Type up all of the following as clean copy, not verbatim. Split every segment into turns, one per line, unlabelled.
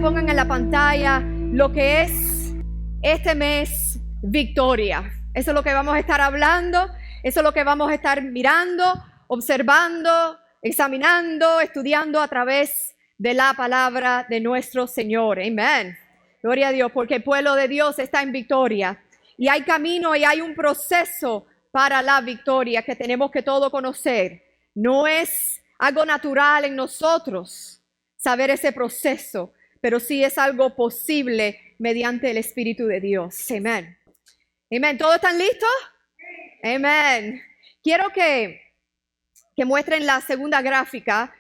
pongan en la pantalla lo que es este mes Victoria. Eso es lo que vamos a estar hablando, eso es lo que vamos a estar mirando, observando, examinando, estudiando a través de la palabra de nuestro Señor. Amén. Gloria a Dios, porque el pueblo de Dios está en victoria. Y hay camino y hay un proceso para la victoria que tenemos que todo conocer. No es algo natural en nosotros saber ese proceso, pero sí es algo posible mediante el Espíritu de Dios. Amén. Amén. ¿Todos están listos? Amén. Quiero que muestren la segunda gráfica,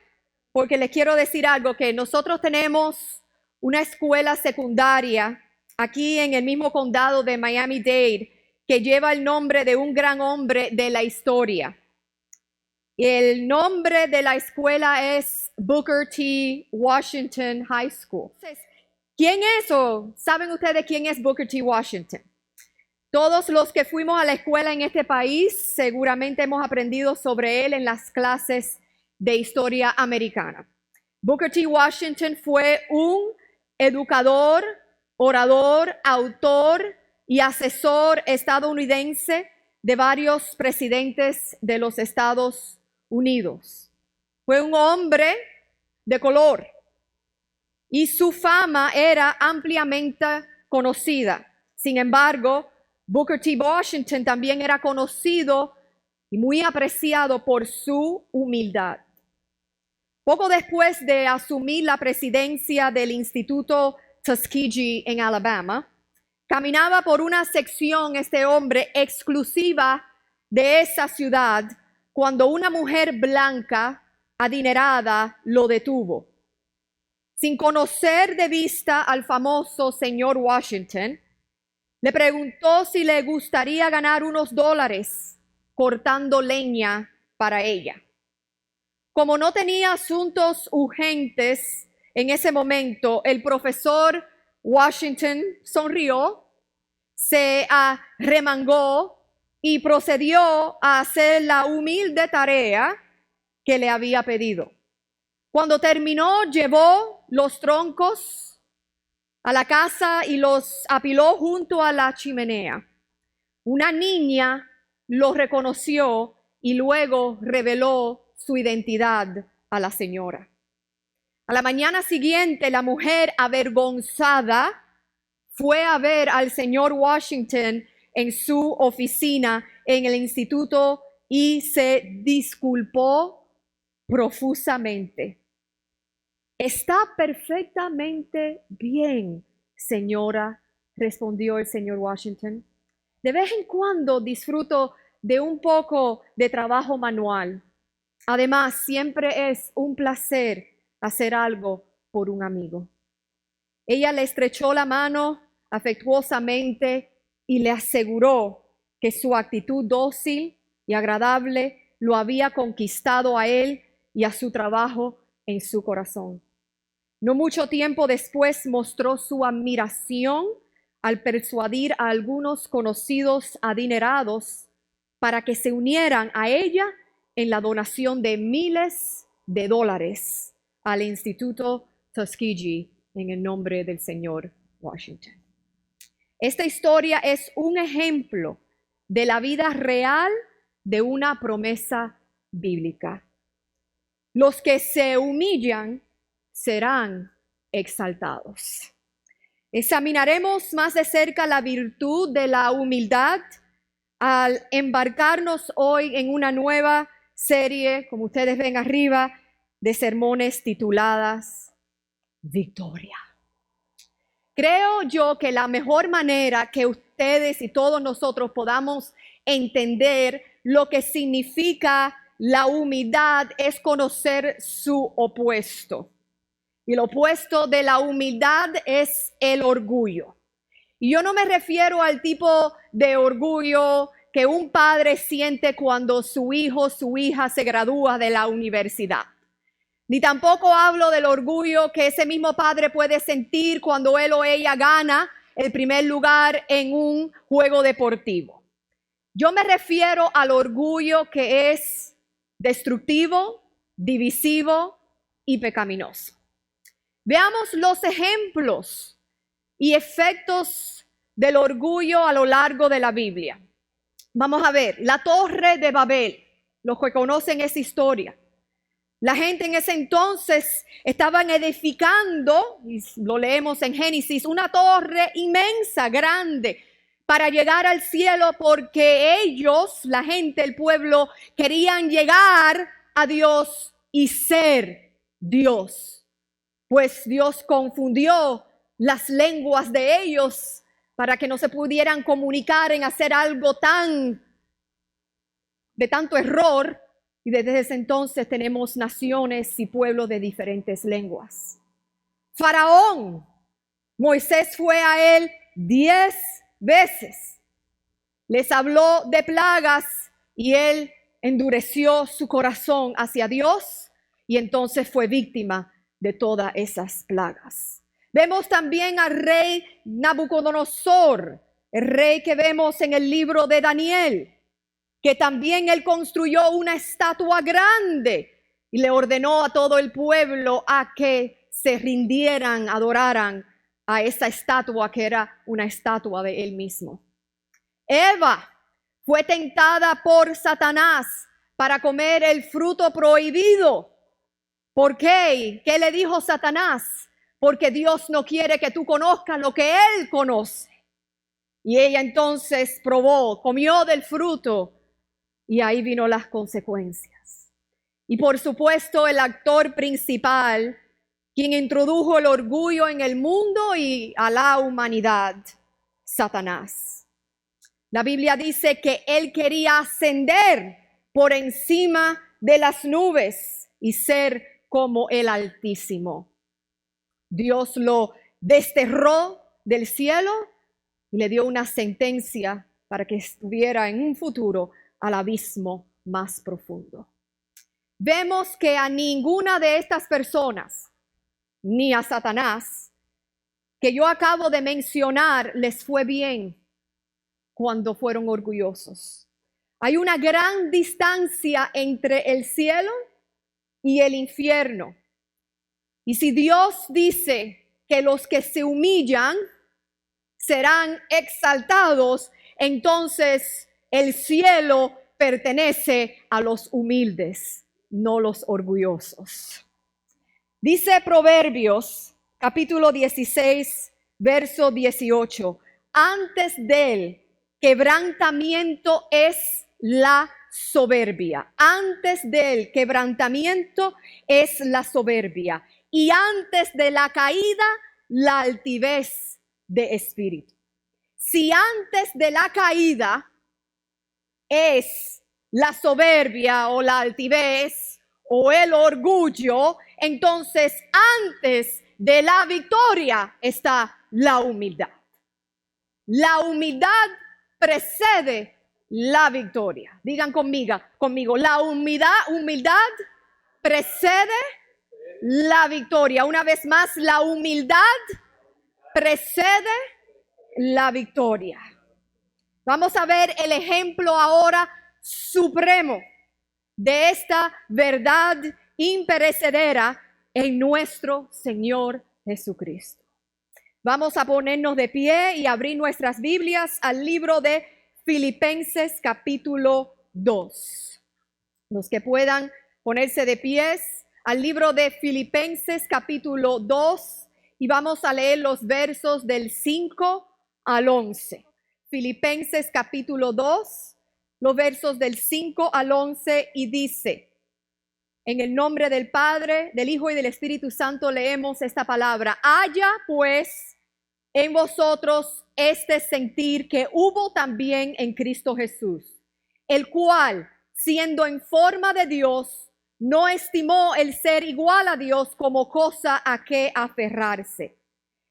porque les quiero decir algo, que nosotros tenemos una escuela secundaria aquí en el mismo condado de Miami-Dade que lleva el nombre de un gran hombre de la historia. El nombre de la escuela es Booker T. Washington High School. Entonces, ¿quién es o saben ustedes quién es Booker T. Washington? Todos los que fuimos a la escuela en este país seguramente hemos aprendido sobre él en las clases de historia americana. Booker T. Washington fue un educador, orador, autor y asesor estadounidense de varios presidentes de los Estados Unidos. Fue un hombre de color y su fama era ampliamente conocida. Sin embargo, Booker T. Washington también era conocido y muy apreciado por su humildad. Poco después de asumir la presidencia del Instituto Tuskegee en Alabama, caminaba por una sección este hombre exclusiva de esa ciudad cuando una mujer blanca adinerada lo detuvo. Sin conocer de vista al famoso señor Washington, le preguntó si le gustaría ganar unos dólares cortando leña para ella. Como no tenía asuntos urgentes en ese momento, el profesor Washington sonrió, se arremangó y procedió a hacer la humilde tarea que le había pedido. Cuando terminó, llevó los troncos a la casa y los apiló junto a la chimenea. Una niña lo reconoció y luego reveló su identidad a la señora. A la mañana siguiente, la mujer avergonzada fue a ver al señor Washington en su oficina en el instituto y se disculpó profusamente. «Está perfectamente bien, señora», respondió el señor Washington. «De vez en cuando disfruto de un poco de trabajo manual. Además, siempre es un placer hacer algo por un amigo». Ella le estrechó la mano afectuosamente y le aseguró que su actitud dócil y agradable lo había conquistado a él y a su trabajo en su corazón. No mucho tiempo después mostró su admiración al persuadir a algunos conocidos adinerados para que se unieran a ella en la donación de miles de dólares al Instituto Tuskegee en el nombre del señor Washington. Esta historia es un ejemplo de la vida real de una promesa bíblica. Los que se humillan serán exaltados. Examinaremos más de cerca la virtud de la humildad al embarcarnos hoy en una nueva serie, como ustedes ven arriba, de sermones tituladas Victoria. Creo yo que la mejor manera que ustedes y todos nosotros podamos entender lo que significa la humildad es conocer su opuesto. Y el opuesto de la humildad es el orgullo. Y yo no me refiero al tipo de orgullo que un padre siente cuando su hijo o su hija se gradúa de la universidad. Ni tampoco hablo del orgullo que ese mismo padre puede sentir cuando él o ella gana el primer lugar en un juego deportivo. Yo me refiero al orgullo que es destructivo, divisivo y pecaminoso. Veamos los ejemplos y efectos del orgullo a lo largo de la Biblia. Vamos a ver, la Torre de Babel, los que conocen esa historia. La gente en ese entonces estaban edificando, y lo leemos en Génesis, una torre inmensa, grande, para llegar al cielo, porque ellos, la gente, el pueblo, querían llegar a Dios y ser Dios. Pues Dios confundió las lenguas de ellos para que no se pudieran comunicar en hacer algo de tanto error. Y desde ese entonces tenemos naciones y pueblos de diferentes lenguas. Faraón, Moisés fue a él 10 veces. Les habló de plagas y él endureció su corazón hacia Dios y entonces fue víctima de todas esas plagas. Vemos también al rey Nabucodonosor, el rey que vemos en el libro de Daniel, que también él construyó una estatua grande y le ordenó a todo el pueblo a que se rindieran, adoraran a esa estatua que era una estatua de él mismo. Eva fue tentada por Satanás para comer el fruto prohibido. ¿Por qué? ¿Qué le dijo Satanás? Porque Dios no quiere que tú conozcas lo que él conoce. Y ella entonces probó, comió del fruto. Y ahí vino las consecuencias. Y por supuesto el actor principal, quien introdujo el orgullo en el mundo y a la humanidad, Satanás. La Biblia dice que él quería ascender por encima de las nubes y ser como el Altísimo. Dios lo desterró del cielo y le dio una sentencia para que estuviera en un futuro al abismo más profundo. Vemos que a ninguna de estas personas, ni a Satanás, que yo acabo de mencionar, les fue bien cuando fueron orgullosos. Hay una gran distancia entre el cielo y el infierno. Y si Dios dice que los que se humillan serán exaltados, entonces el cielo pertenece a los humildes, no los orgullosos. Dice Proverbios, capítulo 16, verso 18. Antes del quebrantamiento es la soberbia. Antes del quebrantamiento es la soberbia. Y antes de la caída, la altivez de espíritu. Si antes de la caída es la soberbia o la altivez o el orgullo, entonces antes de la victoria está la humildad. La humildad precede la victoria. Digan conmigo, la humildad precede la victoria. Una vez más, la humildad precede la victoria. Vamos a ver el ejemplo ahora supremo de esta verdad imperecedera en nuestro Señor Jesucristo. Vamos a ponernos de pie y abrir nuestras Biblias al libro de Filipenses capítulo 2. Los que puedan ponerse de pies al libro de Filipenses capítulo 2 y vamos a leer los versos del 5 al 11. Filipenses capítulo 2, los versos del 5 al 11 y dice: en el nombre del Padre, del Hijo y del Espíritu Santo leemos esta palabra. Haya pues en vosotros este sentir que hubo también en Cristo Jesús, el cual, siendo en forma de Dios, no estimó el ser igual a Dios como cosa a que aferrarse,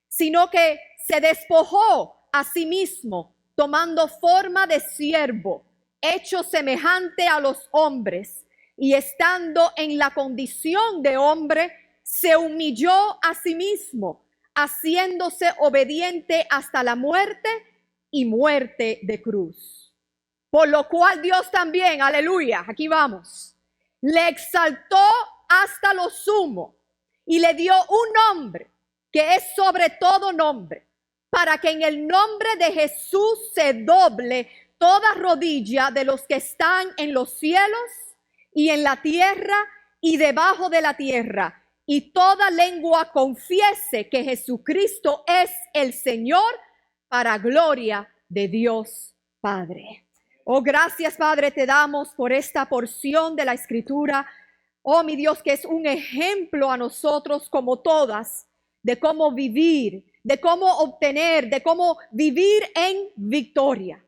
sino que se despojó a sí mismo, tomando forma de siervo, hecho semejante a los hombres, y estando en la condición de hombre, se humilló a sí mismo, haciéndose obediente hasta la muerte y muerte de cruz. Por lo cual Dios también, aleluya, aquí vamos, le exaltó hasta lo sumo y le dio un nombre que es sobre todo nombre, para que en el nombre de Jesús se doble toda rodilla de los que están en los cielos y en la tierra y debajo de la tierra, y toda lengua confiese que Jesucristo es el Señor, para gloria de Dios Padre. Oh, gracias, Padre, te damos por esta porción de la Escritura. Oh, mi Dios, que es un ejemplo a nosotros como todas, de cómo vivir, de cómo obtener, de cómo vivir en victoria.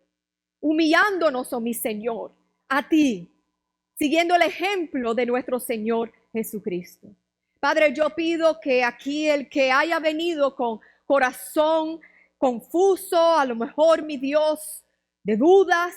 Humillándonos, oh mi Señor, a ti, siguiendo el ejemplo de nuestro Señor Jesucristo. Padre, yo pido que aquí el que haya venido con corazón confuso, a lo mejor, mi Dios, de dudas,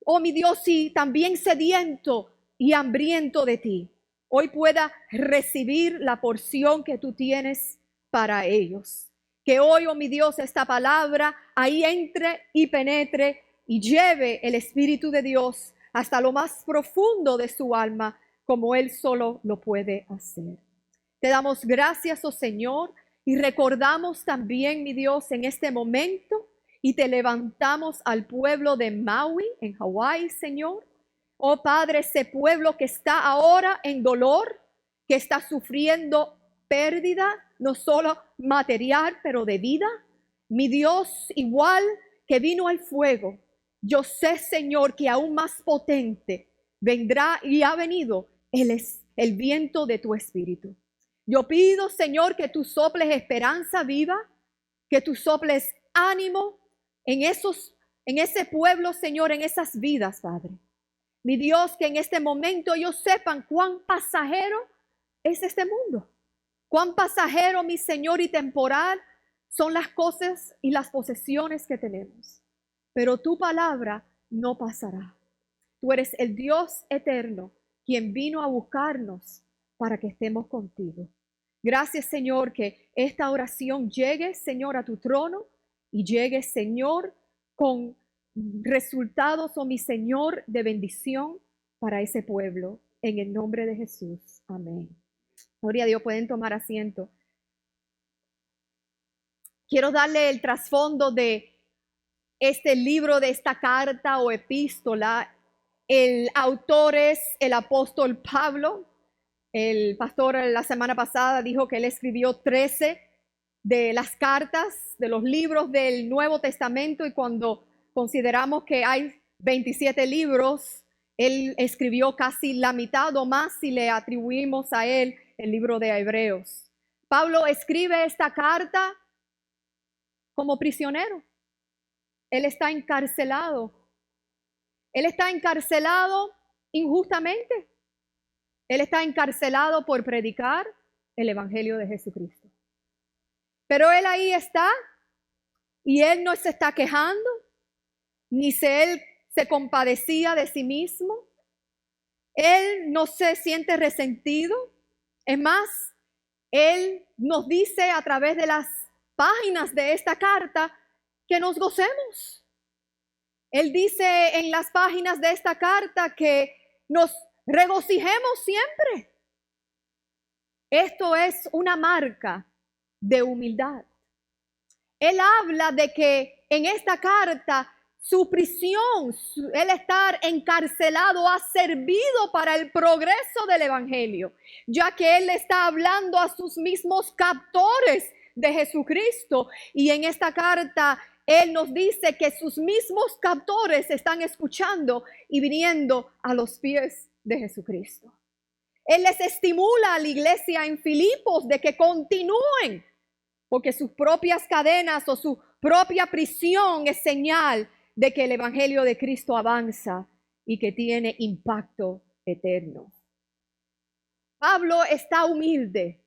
oh mi Dios, y también sediento y hambriento de ti, hoy pueda recibir la porción que tú tienes para ellos. Que hoy, oh mi Dios, esta palabra ahí entre y penetre y lleve el Espíritu de Dios hasta lo más profundo de su alma, como Él solo lo puede hacer. Te damos gracias, oh Señor, y recordamos también, mi Dios, en este momento, y te levantamos al pueblo de Maui, en Hawái, Señor. Oh Padre, ese pueblo que está ahora en dolor, que está sufriendo pérdida, no solo material, pero de vida. Mi Dios, igual que vino al fuego, yo sé, Señor, que aún más potente vendrá y ha venido el viento de tu Espíritu. Yo pido, Señor, que tú soples esperanza viva, que tú soples ánimo en ese pueblo, Señor, en esas vidas, Padre. Mi Dios, que en este momento ellos sepan cuán pasajero es este mundo. Cuán pasajero, mi Señor, y temporal son las cosas y las posesiones que tenemos. Pero tu palabra no pasará. Tú eres el Dios eterno, quien vino a buscarnos para que estemos contigo. Gracias, Señor, que esta oración llegue, Señor, a tu trono y llegue, Señor, con resultados, oh mi Señor, de bendición para ese pueblo. En el nombre de Jesús. Amén. Gloria a Dios, pueden tomar asiento. Quiero darle el trasfondo de este libro, de esta carta o epístola. El autor es el apóstol Pablo. El pastor la semana pasada dijo que él escribió 13 de las cartas, de los libros del Nuevo Testamento, y cuando consideramos que hay 27 libros, él escribió casi la mitad o más si le atribuimos a él el libro de Hebreos. Pablo escribe esta carta como prisionero. Él está encarcelado. Él está encarcelado injustamente. Él está encarcelado por predicar el Evangelio de Jesucristo. Pero él ahí está y él no se está quejando, ni él se compadecía de sí mismo. Él no se siente resentido. Es más, él nos dice a través de las páginas de esta carta que nos gocemos. Él dice en las páginas de esta carta que nos regocijemos siempre. Esto es una marca de humildad. Él habla de que en esta carta su prisión, el estar encarcelado, ha servido para el progreso del Evangelio, ya que él está hablando a sus mismos captores de Jesucristo. Y en esta carta él nos dice que sus mismos captores están escuchando y viniendo a los pies de Jesucristo. Él les estimula a la iglesia en Filipos de que continúen, porque sus propias cadenas o su propia prisión es señal de que el Evangelio de Cristo avanza y que tiene impacto eterno. Pablo está humildemente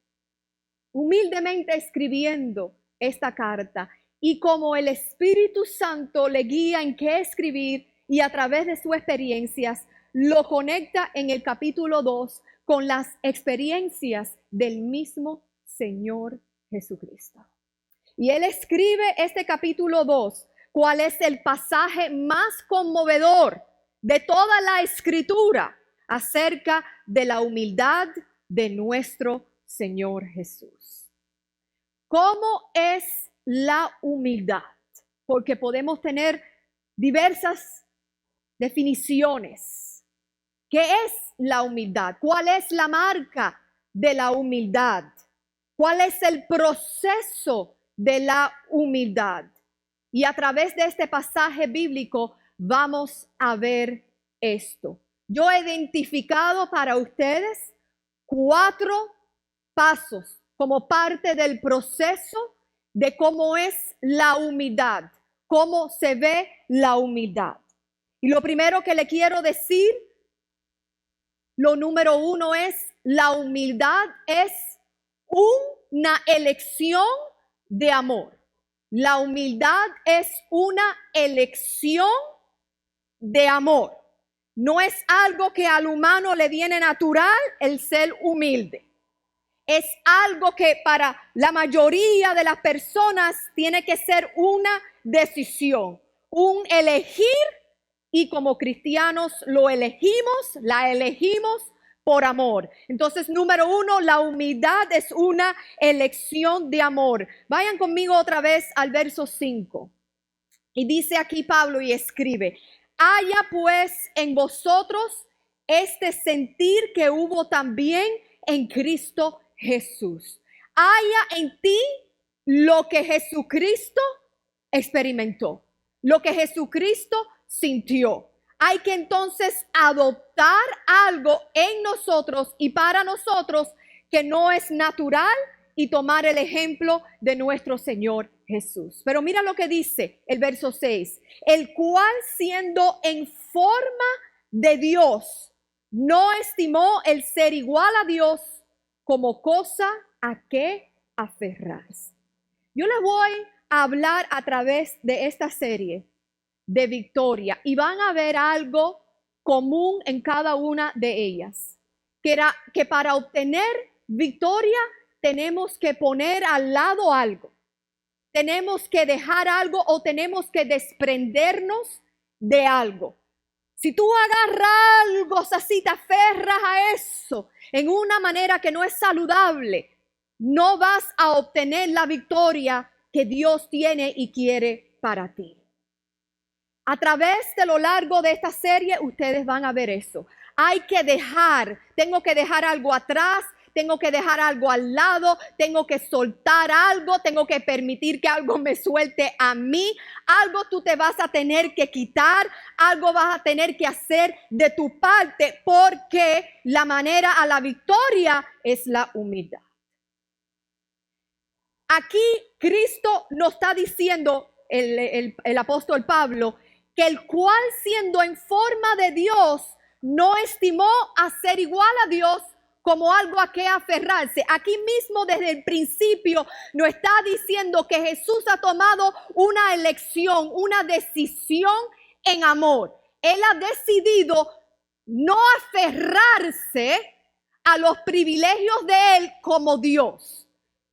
escribiendo esta carta, y como el Espíritu Santo le guía en qué escribir y a través de sus experiencias, lo conecta en el capítulo 2 con las experiencias del mismo Señor Jesucristo. Y él escribe este capítulo 2, cuál es el pasaje más conmovedor de toda la Escritura acerca de la humildad de nuestro Señor Jesús. ¿Cómo es la humildad? Porque podemos tener diversas definiciones. ¿Qué es la humildad? ¿Cuál es la marca de la humildad? ¿Cuál es el proceso de la humildad? Y a través de este pasaje bíblico vamos a ver esto. Yo he identificado para ustedes 4 pasos como parte del proceso de cómo es la humildad, cómo se ve la humildad. Y lo primero que le quiero decir, lo número 1 es, la humildad es una elección de amor. La humildad es una elección de amor. No es algo que al humano le viene natural el ser humilde. Es algo que para la mayoría de las personas tiene que ser una decisión, un elegir, y como cristianos lo elegimos, la elegimos por amor. Entonces, número 1, la humildad es una elección de amor. Vayan conmigo otra vez al verso 5. Y dice aquí Pablo y escribe: haya pues en vosotros este sentir que hubo también en Cristo Jesús. Haya en ti lo que Jesucristo experimentó, lo que Jesucristo sintió. Hay que entonces adoptar algo en nosotros y para nosotros que no es natural y tomar el ejemplo de nuestro Señor Jesús. Pero mira lo que dice el verso 6, el cual siendo en forma de Dios, no estimó el ser igual a Dios como cosa a que aferrarse. Yo les voy a hablar a través de esta serie de victoria y van a ver algo común en cada una de ellas, que para obtener victoria tenemos que poner al lado algo, tenemos que dejar algo o tenemos que desprendernos de algo. Si tú agarras algo así, te aferras a eso en una manera que no es saludable, no vas a obtener la victoria que Dios tiene y quiere para ti. A través de lo largo de esta serie, ustedes van a ver eso. Hay que dejar, tengo que dejar algo atrás, tengo que dejar algo al lado, tengo que soltar algo, tengo que permitir que algo me suelte a mí, algo tú te vas a tener que quitar, algo vas a tener que hacer de tu parte, porque la manera a la victoria es la humildad. Aquí Cristo nos está diciendo, el apóstol Pablo, que el cual siendo en forma de Dios, no estimó a ser igual a Dios como algo a que aferrarse. Aquí mismo desde el principio nos está diciendo que Jesús ha tomado una elección, una decisión en amor. Él ha decidido no aferrarse a los privilegios de Él como Dios.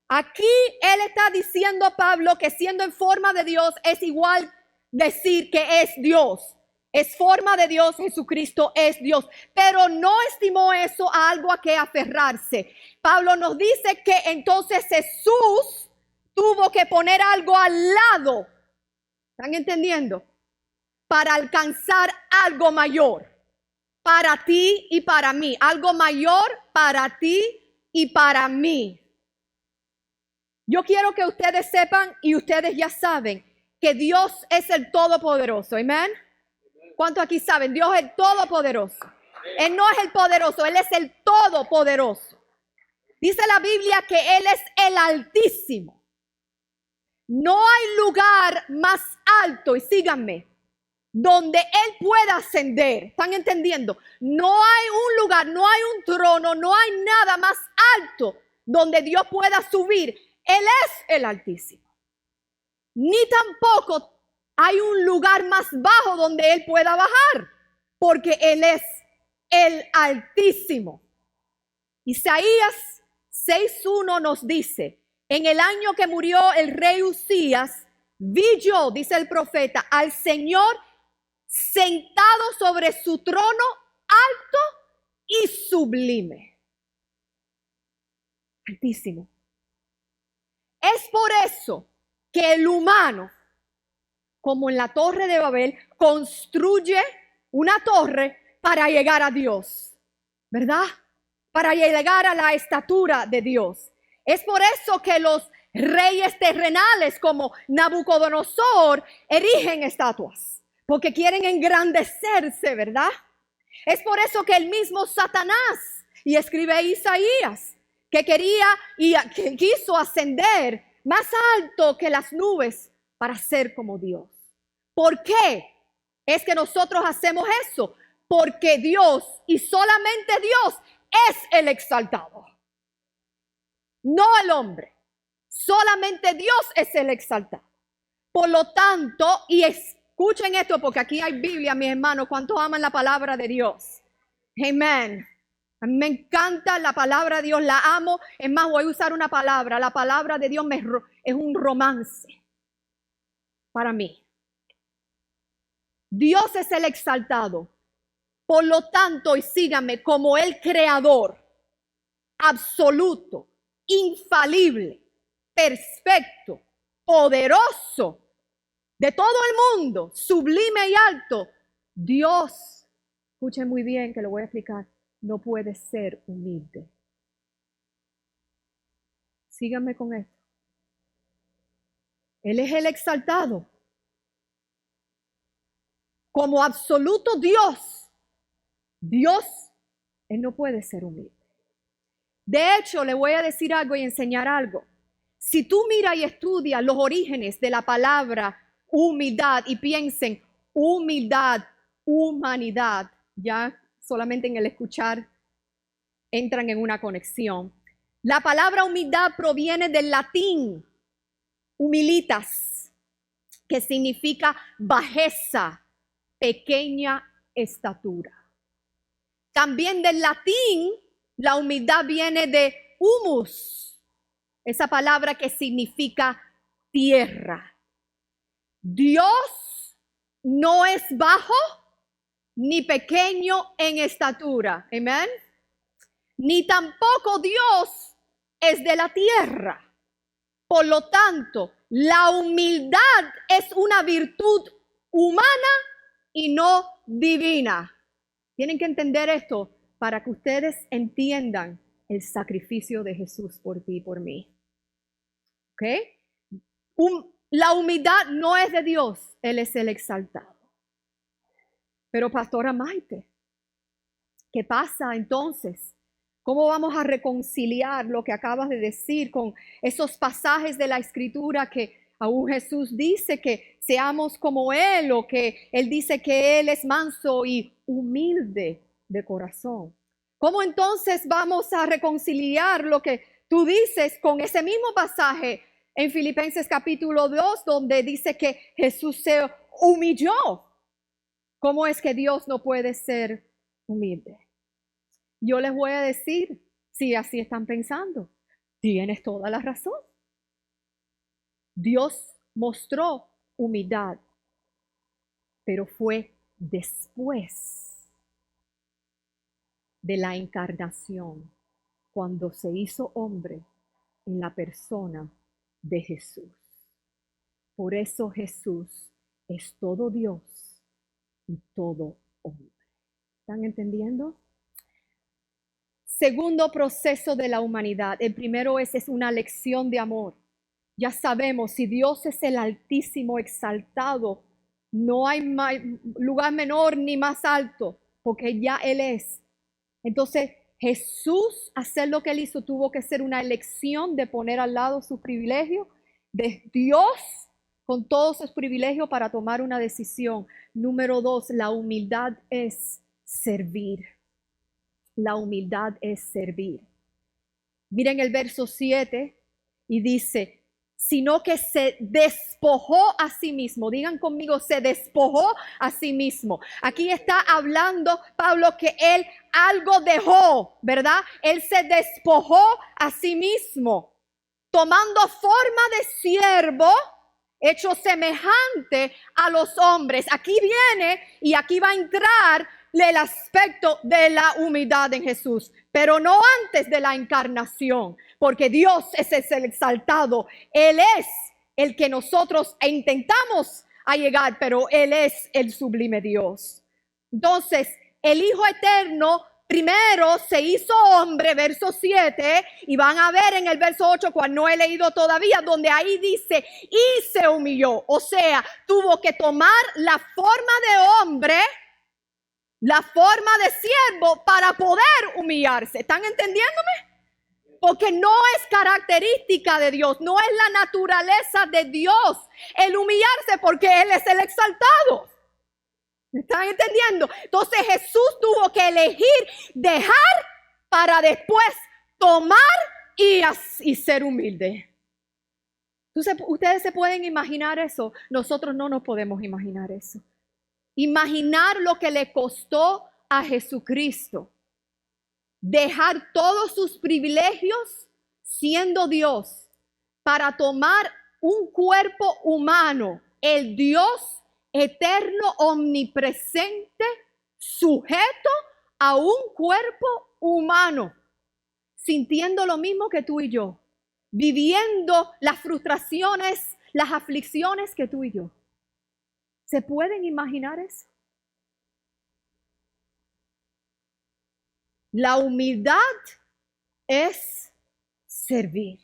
Aquí Él está diciendo a Pablo que siendo en forma de Dios es igual decir que es Dios. Es forma de Dios, Jesucristo es Dios, pero no estimó eso a algo a que aferrarse. Pablo nos dice que entonces Jesús tuvo que poner algo al lado, ¿están entendiendo? Para alcanzar algo mayor, para ti y para mí, algo mayor para ti y para mí. Yo quiero que ustedes sepan y ustedes ya saben que Dios es el Todopoderoso, amén. ¿Cuántos aquí saben? Dios es el Todopoderoso. Él no es el poderoso, Él es el Todopoderoso. Dice la Biblia que Él es el Altísimo. No hay lugar más alto, y síganme, donde Él pueda ascender. ¿Están entendiendo? No hay un lugar, no hay un trono, no hay nada más alto donde Dios pueda subir. Él es el Altísimo. Ni tampoco hay un lugar más bajo donde Él pueda bajar, porque Él es el Altísimo. Isaías 6:1 nos dice, en el año que murió el rey Uzías, vi yo, dice el profeta, al Señor sentado sobre su trono alto y sublime. altísimo. Es por eso que el humano, como en la Torre de Babel, construye una torre para llegar a Dios, ¿verdad? Para llegar a la estatura de Dios. Es por eso que los reyes terrenales como Nabucodonosor erigen estatuas, porque quieren engrandecerse, ¿verdad? Es por eso que el mismo Satanás, y escribe Isaías, que quería y que quiso ascender más alto que las nubes para ser como Dios. ¿Por qué es que nosotros hacemos eso? Porque Dios y solamente Dios es el exaltado, no el hombre. Solamente Dios es el exaltado. Por lo tanto, y escuchen esto porque aquí hay Biblia, mis hermanos, ¿cuántos aman la palabra de Dios? Amén. A mí me encanta la palabra de Dios, la amo. Es más, voy a usar una palabra. La palabra de Dios es un romance para mí. Dios es el exaltado. Por lo tanto, y síganme, como el creador, absoluto, infalible, perfecto, poderoso, de todo el mundo, sublime y alto, Dios, escuchen muy bien que lo voy a explicar, no puede ser humilde. Síganme con esto. Él es el exaltado. Como absoluto Dios, Él no puede ser humilde. De hecho, le voy a decir algo y enseñar algo. Si tú miras y estudias los orígenes de la palabra humildad y piensen humildad, humanidad, ya solamente en el escuchar entran en una conexión. La palabra humildad proviene del latín humilitas, que significa bajeza, pequeña estatura. También del latín, la humildad viene de humus, esa palabra que significa tierra. Dios no es bajo ni pequeño en estatura, amén. Ni tampoco Dios es de la tierra. Por lo tanto, la humildad es una virtud humana y no divina. Tienen que entender esto para que ustedes entiendan el sacrificio de Jesús por ti y por mí. ¿Ok? La humildad no es de Dios, Él es el exaltado. Pero pastora Maite, ¿qué pasa entonces? ¿Cómo vamos a reconciliar lo que acabas de decir con esos pasajes de la Escritura que aún Jesús dice que seamos como Él, o que Él dice que Él es manso y humilde de corazón? ¿Cómo entonces vamos a reconciliar lo que tú dices con ese mismo pasaje en Filipenses capítulo 2, donde dice que Jesús se humilló? ¿Cómo es que Dios no puede ser humilde? Yo les voy a decir, si así están pensando, tienes toda la razón. Dios mostró humildad, pero fue después de la encarnación, cuando se hizo hombre en la persona de Jesús. Por eso Jesús es todo Dios y todo hombre. ¿Están entendiendo? Segundo proceso de la humanidad. El primero es una lección de amor. Ya sabemos, si Dios es el Altísimo exaltado, no hay lugar menor ni más alto, porque ya Él es. Entonces, Jesús, hacer lo que Él hizo, tuvo que ser una elección de poner al lado sus privilegios, de Dios con todos sus privilegios para tomar una decisión. Número 2, la humildad es servir. La humildad es servir. Miren el verso 7 y dice, sino que se despojó a sí mismo. Digan conmigo, se despojó a sí mismo. Aquí está hablando Pablo que él algo dejó, ¿verdad? Él se despojó a sí mismo, tomando forma de siervo, hecho semejante a los hombres. Aquí viene y aquí va a entrar el aspecto de la humildad en Jesús, pero no antes de la encarnación, porque Dios es el exaltado. Él es el que nosotros intentamos a llegar, pero Él es el sublime Dios. Entonces, el Hijo Eterno primero se hizo hombre, verso 7, y van a ver en el verso 8, cual no he leído todavía, donde ahí dice, y se humilló. O sea, tuvo que tomar la forma de hombre, la forma de siervo, para poder humillarse. ¿Están entendiéndome? Porque no es característica de Dios, no es la naturaleza de Dios el humillarse, porque Él es el exaltado. ¿Me están entendiendo? Entonces Jesús tuvo que elegir dejar para después tomar y ser humilde. Entonces, ustedes se pueden imaginar eso. Nosotros no nos podemos imaginar eso. Imaginar lo que le costó a Jesucristo dejar todos sus privilegios siendo Dios para tomar un cuerpo humano, el Dios eterno, omnipresente, sujeto a un cuerpo humano, sintiendo lo mismo que tú y yo, viviendo las frustraciones, las aflicciones que tú y yo. ¿Se pueden imaginar eso? La humildad es servir.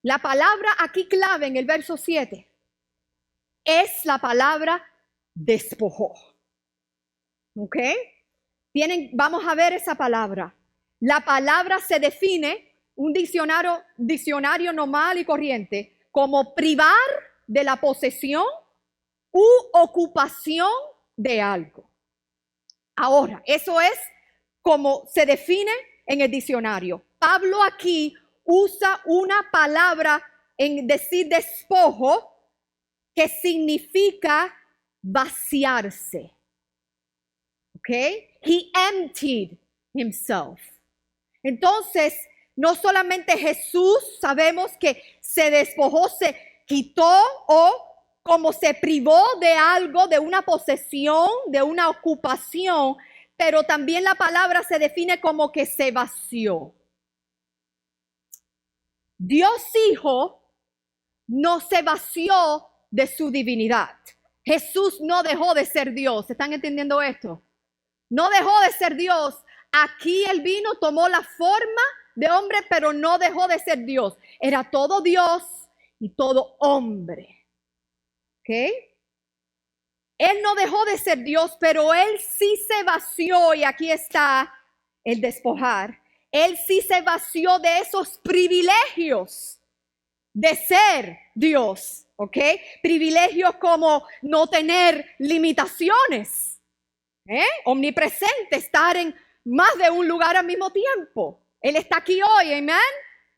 La palabra aquí clave en el verso 7 es la palabra despojó. ¿Ok? Vamos a ver esa palabra. La palabra se define, un diccionario normal y corriente, como privar de la posesión u ocupación de algo. Ahora, eso es como se define en el diccionario. Pablo aquí usa una palabra en decir despojo que significa vaciarse. ¿Ok? He emptied himself. Entonces, no solamente Jesús, sabemos que se despojó, se quitó o como se privó de algo, de una posesión, de una ocupación, pero también la palabra se define como que se vació. Dios Hijo no se vació de su divinidad. Jesús no dejó de ser Dios. ¿Están entendiendo esto? No dejó de ser Dios. Aquí Él vino, tomó la forma de hombre, pero no dejó de ser Dios. Era todo Dios y todo hombre. ¿Ok? Él no dejó de ser Dios, pero Él sí se vació, y aquí está el despojar. Él sí se vació de esos privilegios de ser Dios. ¿Ok? Privilegios como no tener limitaciones, omnipresente, estar en más de un lugar al mismo tiempo. Él está aquí hoy, amén.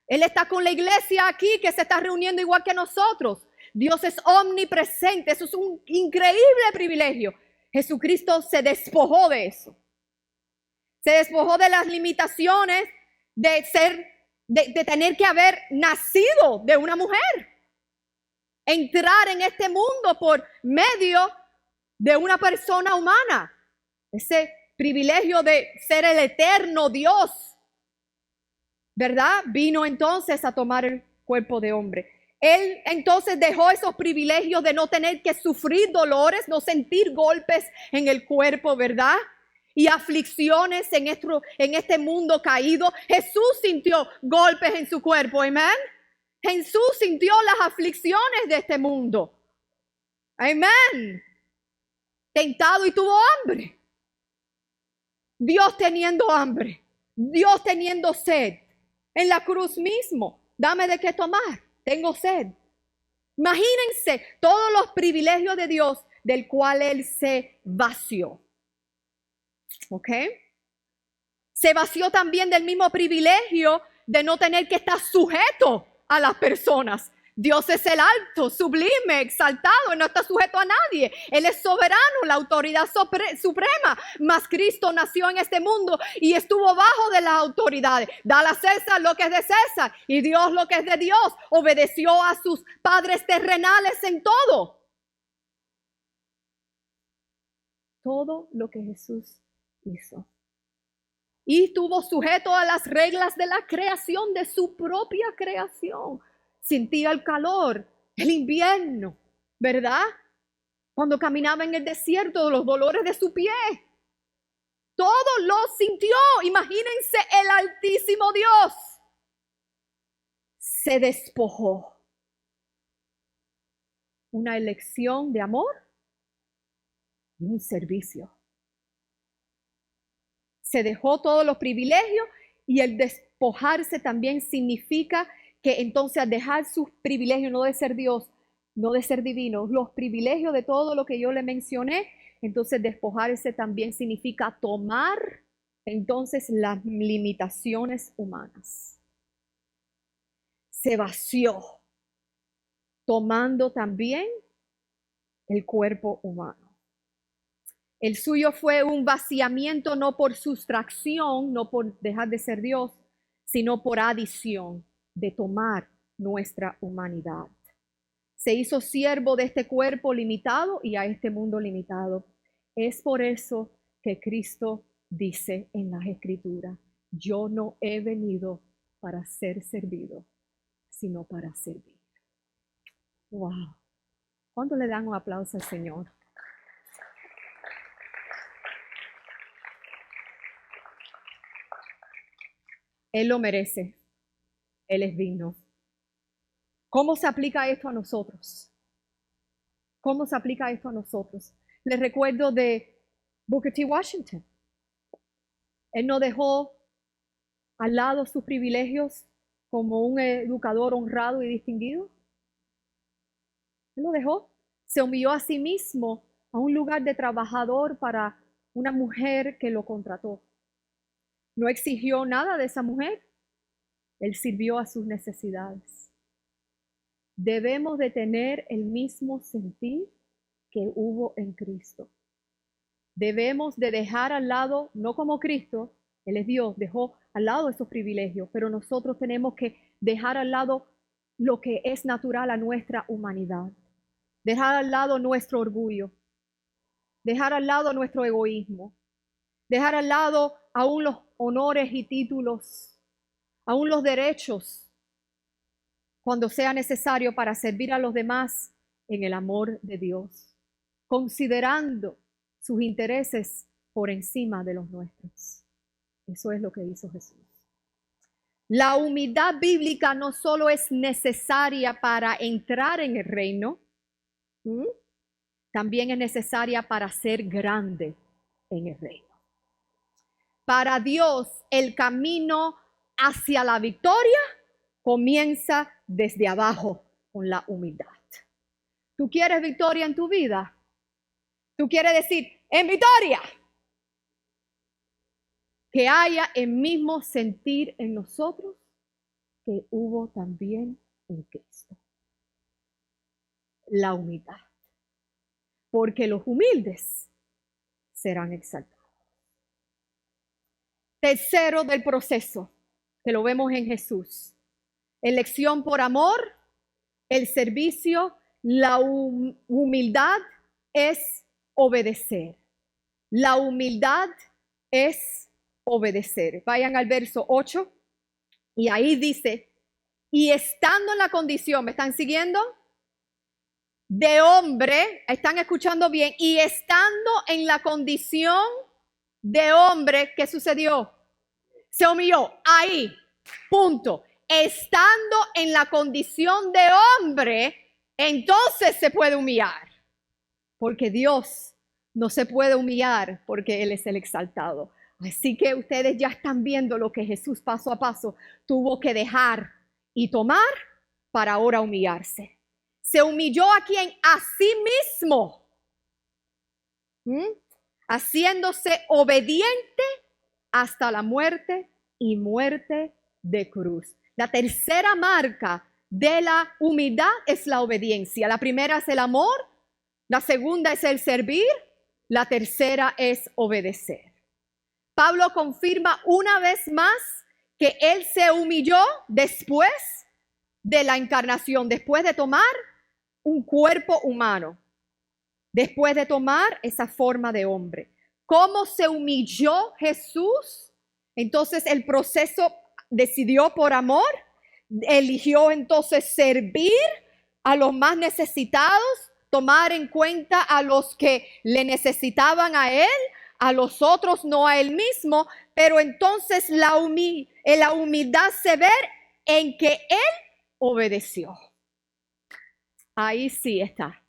Él está con la iglesia aquí que se está reuniendo igual que nosotros. Dios es omnipresente, eso es un increíble privilegio. Jesucristo se despojó de eso. Se despojó de las limitaciones de tener que haber nacido de una mujer. Entrar en este mundo por medio de una persona humana. Ese privilegio de ser el eterno Dios, ¿verdad? Vino entonces a tomar el cuerpo de hombre. Él entonces dejó esos privilegios de no tener que sufrir dolores, no sentir golpes en el cuerpo, ¿verdad? Y aflicciones en este mundo caído. Jesús sintió golpes en su cuerpo, amén. Jesús sintió las aflicciones de este mundo. Amén. Tentado y tuvo hambre. Dios teniendo hambre. Dios teniendo sed. En la cruz mismo. Dame de qué tomar. Tengo sed. Imagínense todos los privilegios de Dios del cual Él se vació. ¿Ok? Se vació también del mismo privilegio de no tener que estar sujeto a las personas. Dios es el alto, sublime, exaltado, no está sujeto a nadie. Él es soberano, la autoridad suprema. Mas Cristo nació en este mundo y estuvo bajo de las autoridades. Dale a César lo que es de César y Dios lo que es de Dios. Obedeció a sus padres terrenales en todo. todo lo que Jesús hizo. Y estuvo sujeto a las reglas de la creación, de su propia creación. Sentía el calor, el invierno, ¿verdad? Cuando caminaba en el desierto, los dolores de su pie. Todo lo sintió. Imagínense el Altísimo Dios. Se despojó. Una elección de amor y un servicio. Se dejó todos los privilegios, y el despojarse también significa que entonces al dejar sus privilegios, no de ser Dios, no de ser divino, los privilegios de todo lo que yo le mencioné, entonces despojarse también significa tomar entonces las limitaciones humanas. Se vació, tomando también el cuerpo humano. El suyo fue un vaciamiento no por sustracción, no por dejar de ser Dios, sino por adición, de tomar nuestra humanidad. Se hizo siervo de este cuerpo limitado y a este mundo limitado. Es por eso que Cristo dice en las Escrituras: yo no he venido para ser servido, sino para servir. Wow. ¿Cuánto le dan un aplauso al Señor? Él lo merece. Él es digno. ¿Cómo se aplica esto a nosotros? ¿Cómo se aplica esto a nosotros? Les recuerdo de Booker T. Washington. Él no dejó al lado sus privilegios como un educador honrado y distinguido. Él lo dejó. Se humilló a sí mismo a un lugar de trabajador para una mujer que lo contrató. No exigió nada de esa mujer. Él sirvió a sus necesidades. Debemos de tener el mismo sentir que hubo en Cristo. Debemos de dejar al lado, no como Cristo, Él es Dios, dejó al lado esos privilegios, pero nosotros tenemos que dejar al lado lo que es natural a nuestra humanidad. Dejar al lado nuestro orgullo. Dejar al lado nuestro egoísmo. Dejar al lado aún los honores y títulos, aún los derechos, cuando sea necesario para servir a los demás en el amor de Dios, considerando sus intereses por encima de los nuestros. Eso es lo que hizo Jesús. La humildad bíblica no solo es necesaria para entrar en el reino, también es necesaria para ser grande en el reino. Para Dios, el camino hacia la victoria comienza desde abajo con la humildad. ¿Tú quieres victoria en tu vida? ¿Tú quieres decir, en victoria? Que haya el mismo sentir en nosotros que hubo también en Cristo. La humildad. Porque los humildes serán exaltados. Tercero del proceso, que lo vemos en Jesús. Elección por amor, el servicio, la humildad es obedecer. La humildad es obedecer. Vayan al verso 8 y ahí dice, y estando en la condición, ¿me están siguiendo? De hombre, ¿están escuchando bien? Y estando en la condición de hombre, ¿qué sucedió? Se humilló, ahí, punto. Estando en la condición de hombre, entonces se puede humillar. Porque Dios no se puede humillar porque Él es el exaltado. Así que ustedes ya están viendo lo que Jesús paso a paso tuvo que dejar y tomar para ahora humillarse. Se humilló a quien, a sí mismo, haciéndose obediente hasta la muerte y muerte de cruz. La tercera marca de la humildad es la obediencia. La primera es el amor, la segunda es el servir, la tercera es obedecer. Pablo confirma una vez más que él se humilló después de la encarnación, después de tomar un cuerpo humano. después de tomar esa forma de hombre. ¿Cómo se humilló Jesús? Entonces el proceso decidió por amor, eligió entonces servir a los más necesitados, tomar en cuenta a los que le necesitaban a él, a los otros no a él mismo, pero entonces la humildad se ve en que él obedeció. Ahí sí está.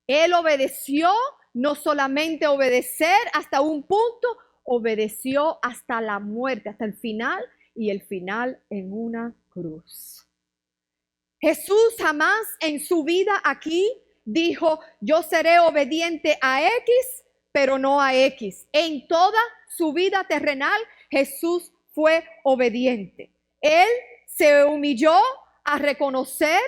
Él obedeció, no solamente obedecer hasta un punto, obedeció hasta la muerte, hasta el final, y el final en una cruz. Jesús jamás en su vida aquí dijo, yo seré obediente a X, pero no a X. En toda su vida terrenal, Jesús fue obediente. Él se humilló a reconocer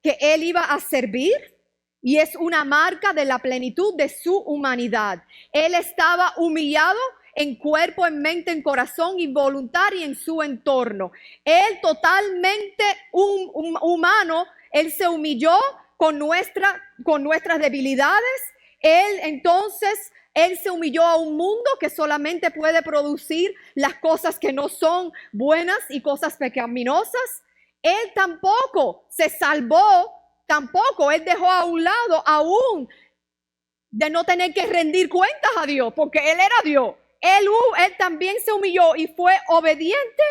que él iba a servir, y es una marca de la plenitud de su humanidad. Él estaba humillado en cuerpo, en mente, en corazón y voluntad y en su entorno. Él totalmente humano, él se humilló con nuestras debilidades. Él se humilló a un mundo que solamente puede producir las cosas que no son buenas y cosas pecaminosas. Él tampoco se salvó, él dejó a un lado aún de no tener que rendir cuentas a Dios, porque él era Dios. Él también se humilló y fue obediente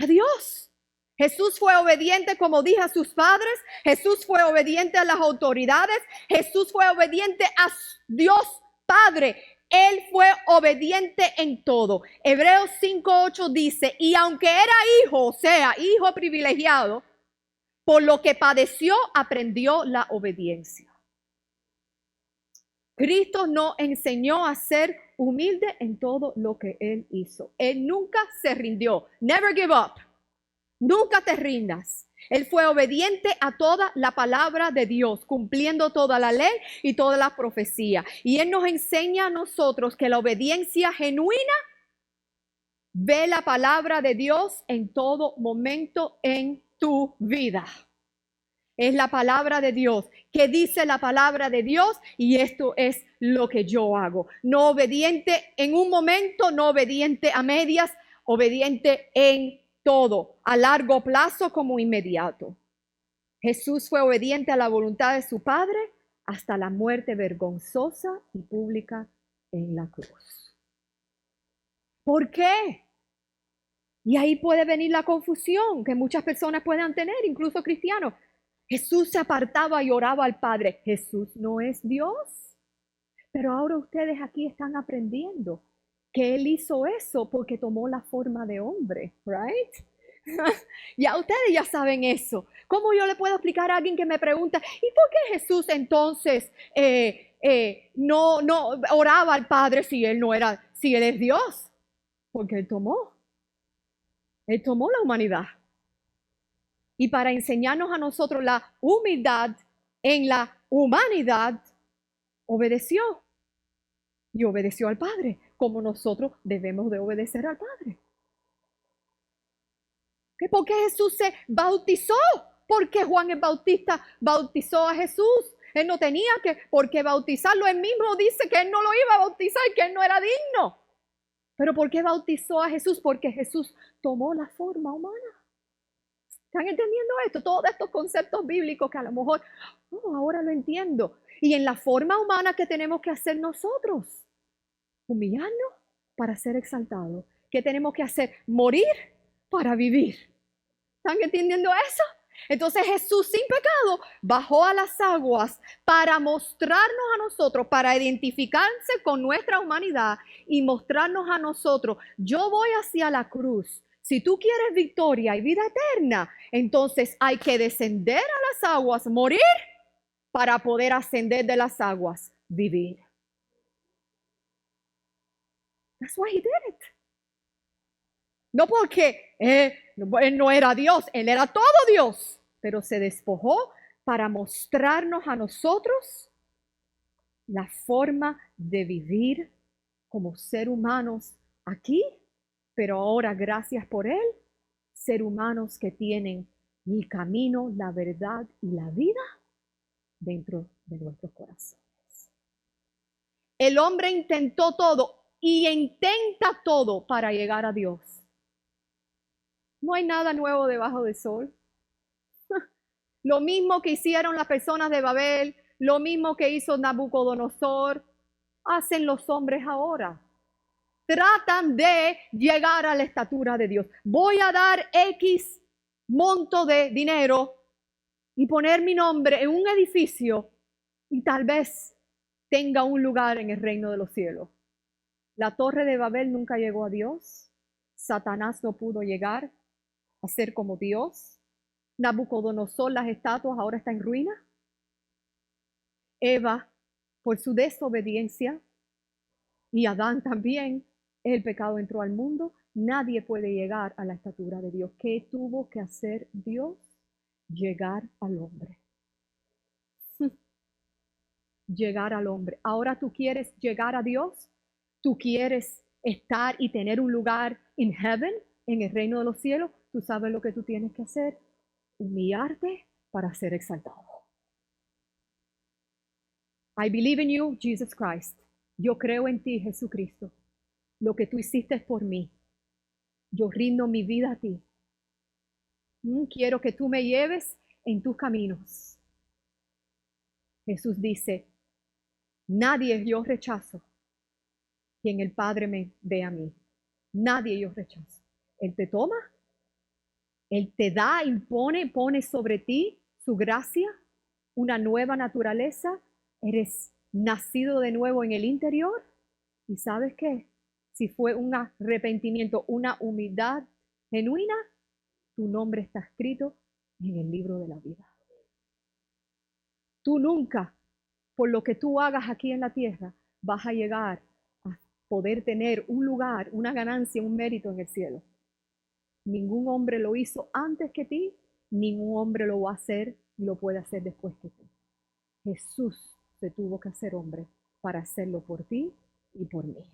a Dios. Jesús fue obediente, como dije, a sus padres. Jesús fue obediente a las autoridades. Jesús fue obediente a Dios Padre. Él fue obediente en todo. Hebreos 5:8 dice, y aunque era hijo, o sea, hijo privilegiado, por lo que padeció, aprendió la obediencia. Cristo nos enseñó a ser humilde en todo lo que Él hizo. Él nunca se rindió. Never give up. Nunca te rindas. Él fue obediente a toda la palabra de Dios, cumpliendo toda la ley y toda la profecía. Y Él nos enseña a nosotros que la obediencia genuina ve la palabra de Dios en todo momento en tu vida. Es la palabra de Dios. ¿Qué dice la palabra de Dios? Y esto es lo que yo hago. No obediente en un momento, no obediente a medias, obediente en todo, a largo plazo como inmediato. Jesús fue obediente a la voluntad de su Padre hasta la muerte vergonzosa y pública en la cruz. ¿Por qué? Y ahí puede venir la confusión que muchas personas puedan tener, incluso cristianos. Jesús se apartaba y oraba al Padre. Jesús no es Dios. Pero ahora ustedes aquí están aprendiendo que Él hizo eso porque tomó la forma de hombre, right? Ya ustedes ya saben eso. ¿Cómo yo le puedo explicar a alguien que me pregunta, ¿y por qué Jesús entonces no oraba al Padre si Él es Dios? Porque Él tomó la humanidad. Y para enseñarnos a nosotros la humildad en la humanidad, obedeció. Y obedeció al Padre, como nosotros debemos de obedecer al Padre. ¿Por qué Jesús se bautizó? Porque Juan el Bautista bautizó a Jesús. Él no tenía por qué bautizarlo. Él mismo dice que él no lo iba a bautizar, que él no era digno. ¿Pero por qué bautizó a Jesús? Porque Jesús tomó la forma humana. ¿Están entendiendo esto? Todos estos conceptos bíblicos que a lo mejor, ahora lo entiendo. Y en la forma humana que tenemos que hacer nosotros, humillarnos para ser exaltados. ¿Qué tenemos que hacer? Morir para vivir. ¿Están entendiendo eso? Entonces Jesús sin pecado bajó a las aguas para mostrarnos a nosotros, para identificarse con nuestra humanidad y mostrarnos a nosotros, yo voy hacia la cruz. Si tú quieres victoria y vida eterna, entonces hay que descender a las aguas, morir, para poder ascender de las aguas, vivir. That's why he did it. No porque él no era Dios, él era todo Dios, pero se despojó para mostrarnos a nosotros la forma de vivir como ser humanos aquí, pero ahora gracias por él, ser humanos que tienen el camino, la verdad y la vida dentro de nuestros corazones. El hombre intentó todo y intenta todo para llegar a Dios. No hay nada nuevo debajo del sol. Lo mismo que hicieron las personas de Babel, lo mismo que hizo Nabucodonosor, hacen los hombres ahora. Tratan de llegar a la estatura de Dios. Voy a dar X monto de dinero y poner mi nombre en un edificio y tal vez tenga un lugar en el reino de los cielos. La torre de Babel nunca llegó a Dios. Satanás no pudo llegar a ser como Dios. Nabucodonosor, las estatuas, ahora está en ruina. Eva, por su desobediencia, y Adán también, el pecado entró al mundo. Nadie puede llegar a la estatura de Dios. ¿Qué tuvo que hacer Dios? Llegar al hombre. Llegar al hombre. Ahora tú quieres llegar a Dios. Tú quieres estar y tener un lugar en heaven, en el reino de los cielos. Tú sabes lo que tú tienes que hacer. Humillarte para ser exaltado. I believe in you, Jesus Christ. Yo creo en ti, Jesucristo. Lo que tú hiciste por mí. Yo rindo mi vida a ti. Quiero que tú me lleves en tus caminos. Jesús dice, nadie yo rechazo quien el Padre me dé a mí. Nadie yo rechazo. Él te toma, Él te da, impone, pone sobre ti su gracia, una nueva naturaleza. Eres nacido de nuevo en el interior. ¿Y sabes qué? Si fue un arrepentimiento, una humildad genuina, tu nombre está escrito en el libro de la vida. Tú nunca, por lo que tú hagas aquí en la tierra, vas a llegar a poder tener un lugar, una ganancia, un mérito en el cielo. Ningún hombre lo hizo antes que ti, ningún hombre lo va a hacer y lo puede hacer después que tú. Jesús se tuvo que hacer hombre para hacerlo por ti y por mí.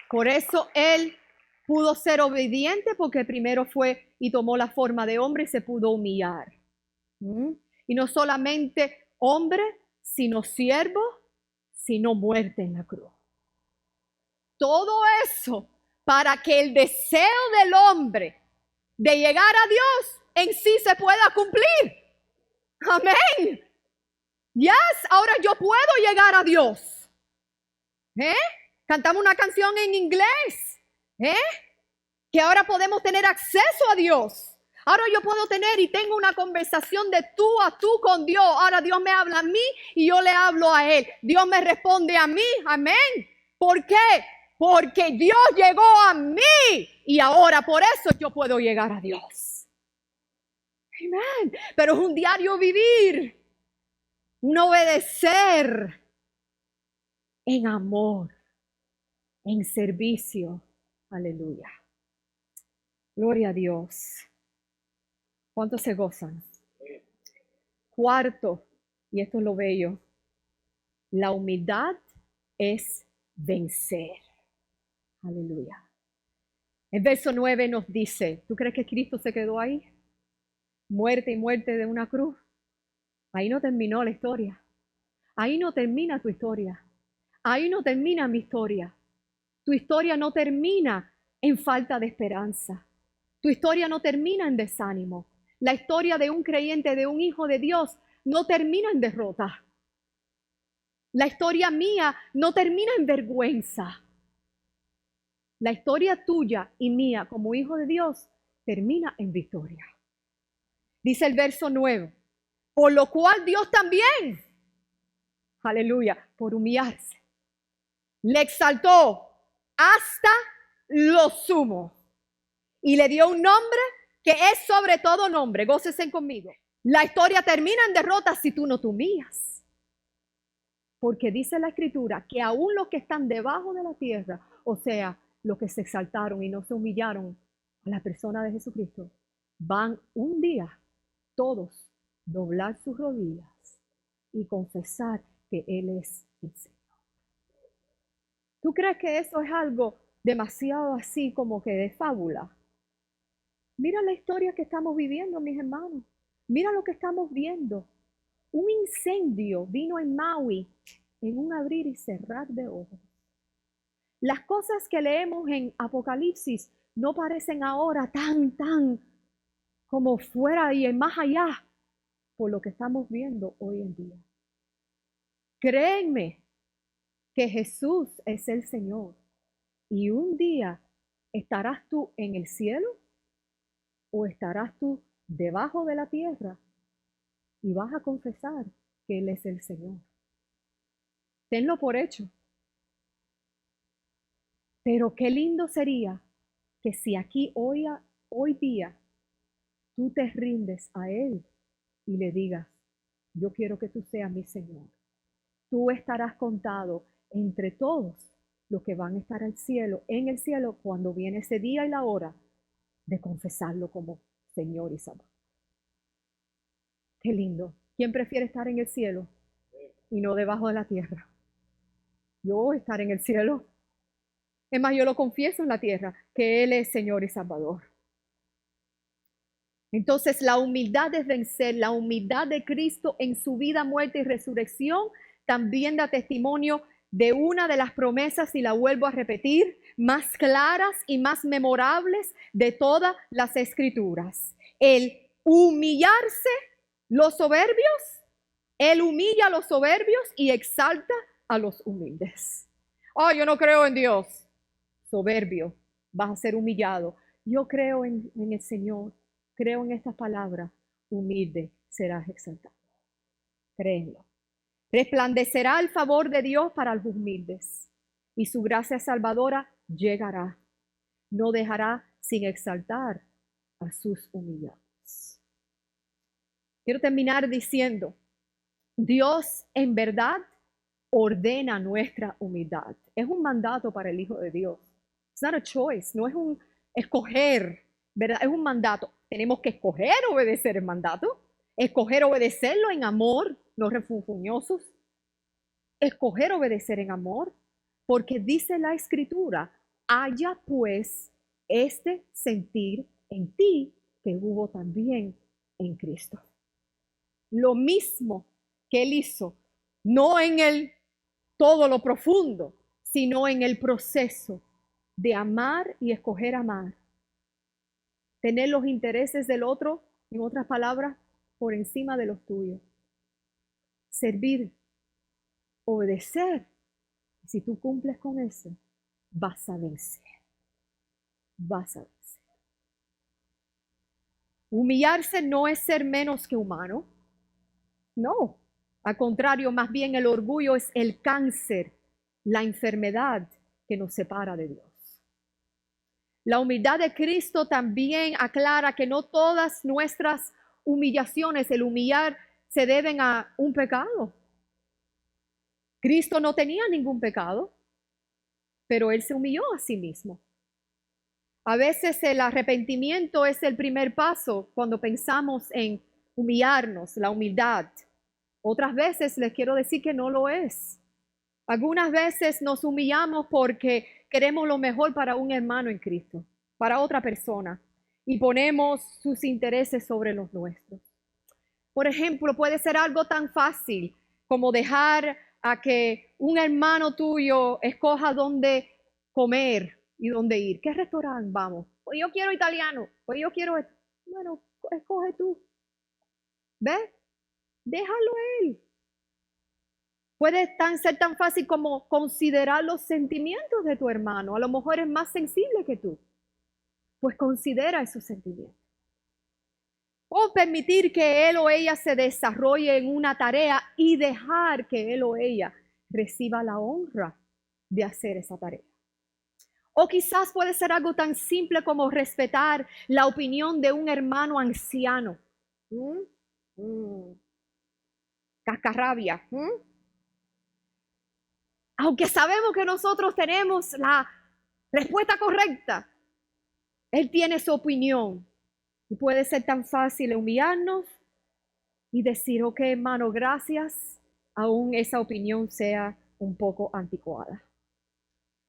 Por eso Él pudo ser obediente, porque primero fue y tomó la forma de hombre y se pudo humillar. Y no solamente hombre, sino siervo, sino muerte en la cruz. Todo eso para que el deseo del hombre de llegar a Dios en sí se pueda cumplir. Amén. Yes, ahora yo puedo llegar a Dios. Cantamos una canción en inglés. Que ahora podemos tener acceso a Dios. Ahora yo puedo tener y tengo una conversación de tú a tú con Dios. Ahora Dios me habla a mí y yo le hablo a Él. Dios me responde a mí. Amén. ¿Por qué? Porque Dios llegó a mí y ahora por eso yo puedo llegar a Dios. Amén. Pero es un diario vivir, un obedecer en amor, en servicio. Aleluya. Gloria a Dios. ¿Cuántos se gozan? Cuarto, y esto es lo bello, la humildad es vencer. Aleluya. El verso 9 nos dice, ¿tú crees que Cristo se quedó ahí? Muerte y muerte de una cruz. Ahí no terminó la historia. Ahí no termina tu historia. Ahí no termina mi historia. Tu historia no termina en falta de esperanza. Tu historia no termina en desánimo. La historia de un creyente, de un hijo de Dios, no termina en derrota. La historia mía no termina en vergüenza. La historia tuya y mía como hijo de Dios termina en victoria. Dice el verso 9, por lo cual Dios también, aleluya, por humillarse, le exaltó hasta lo sumo y le dio un nombre que es sobre todo nombre. Gócesen conmigo. La historia termina en derrota si tú no te humillas. Porque dice la Escritura que aún los que están debajo de la tierra, o sea, los que se exaltaron y no se humillaron a la persona de Jesucristo, van un día todos doblar sus rodillas y confesar que Él es el Señor. ¿Tú crees que eso es algo demasiado así como que de fábula? Mira la historia que estamos viviendo, mis hermanos. Mira lo que estamos viendo. Un incendio vino en Maui en un abrir y cerrar de ojos. Las cosas que leemos en Apocalipsis no parecen ahora tan como fuera y más allá por lo que estamos viendo hoy en día. Créenme que Jesús es el Señor y un día estarás tú en el cielo o estarás tú debajo de la tierra y vas a confesar que Él es el Señor. Tenlo por hecho. Pero qué lindo sería que si aquí hoy día tú te rindes a Él y le digas, yo quiero que tú seas mi Señor. Tú estarás contado entre todos los que van a estar en el cielo, cuando viene ese día y la hora de confesarlo como Señor y Salvador. Qué lindo. ¿Quién prefiere estar en el cielo y no debajo de la tierra? Yo estar en el cielo. Es más, yo lo confieso en la tierra, que Él es Señor y Salvador. Entonces, la humildad es vencer, la humildad de Cristo en su vida, muerte y resurrección también da testimonio de una de las promesas, y la vuelvo a repetir, más claras y más memorables de todas las Escrituras. El humillarse los soberbios, Él humilla a los soberbios y exalta a los humildes. Oh, yo no creo en Dios. Soberbio, vas a ser humillado. Yo creo en el Señor. Creo en estas palabras, humilde serás exaltado. Créenlo. Resplandecerá el favor de Dios para los humildes y su gracia salvadora llegará. No dejará sin exaltar a sus humillados. Quiero terminar diciendo, Dios en verdad ordena nuestra humildad. Es un mandato para el Hijo de Dios. It's not a choice, no es un escoger, ¿verdad? Es un mandato. Tenemos que escoger obedecer el mandato, escoger obedecerlo en amor, no refunfuñosos, escoger obedecer en amor, porque dice la Escritura, haya pues este sentir en ti que hubo también en Cristo. Lo mismo que Él hizo, no en el todo lo profundo, sino en el proceso de amar y escoger amar. Tener los intereses del otro, en otras palabras, por encima de los tuyos. Servir, obedecer. Y si tú cumples con eso, vas a vencer. Vas a vencer. Humillarse no es ser menos que humano. No. Al contrario, más bien el orgullo es el cáncer, la enfermedad que nos separa de Dios. La humildad de Cristo también aclara que no todas nuestras humillaciones, el humillar, se deben a un pecado. Cristo no tenía ningún pecado, pero Él se humilló a sí mismo. A veces el arrepentimiento es el primer paso cuando pensamos en humillarnos, la humildad. Otras veces les quiero decir que no lo es. Algunas veces nos humillamos porque queremos lo mejor para un hermano en Cristo, para otra persona, y ponemos sus intereses sobre los nuestros. Por ejemplo, puede ser algo tan fácil como dejar a que un hermano tuyo escoja dónde comer y dónde ir. ¿Qué restaurante vamos? Pues yo quiero italiano, pues yo quiero... Bueno, escoge tú. ¿Ves? Déjalo a él. Puede ser tan fácil como considerar los sentimientos de tu hermano. A lo mejor es más sensible que tú. Pues considera esos sentimientos. O permitir que él o ella se desarrolle en una tarea y dejar que él o ella reciba la honra de hacer esa tarea. O quizás puede ser algo tan simple como respetar la opinión de un hermano anciano. Cascarrabia. Aunque sabemos que nosotros tenemos la respuesta correcta, él tiene su opinión. Y puede ser tan fácil humillarnos y decir, ok, hermano, gracias, aún esa opinión sea un poco anticuada.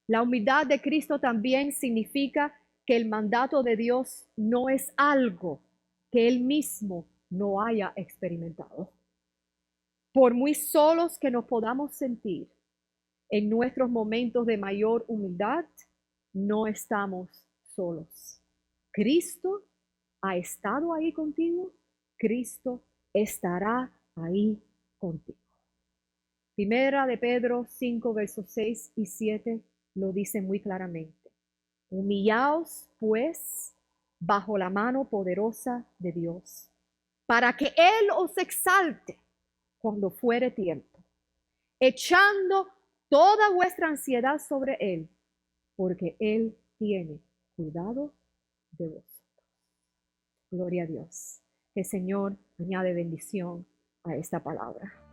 La humildad de Cristo también significa que el mandato de Dios no es algo que Él mismo no haya experimentado. Por muy solos que nos podamos sentir en nuestros momentos de mayor humildad, no estamos solos. Cristo ha estado ahí contigo, Cristo estará ahí contigo. Primera de Pedro 5, versos 6 y 7 lo dice muy claramente. Humillaos, pues, bajo la mano poderosa de Dios, para que Él os exalte cuando fuere tiempo, echando toda vuestra ansiedad sobre Él, porque Él tiene cuidado de vosotros. Gloria a Dios. Que el Señor añade bendición a esta palabra.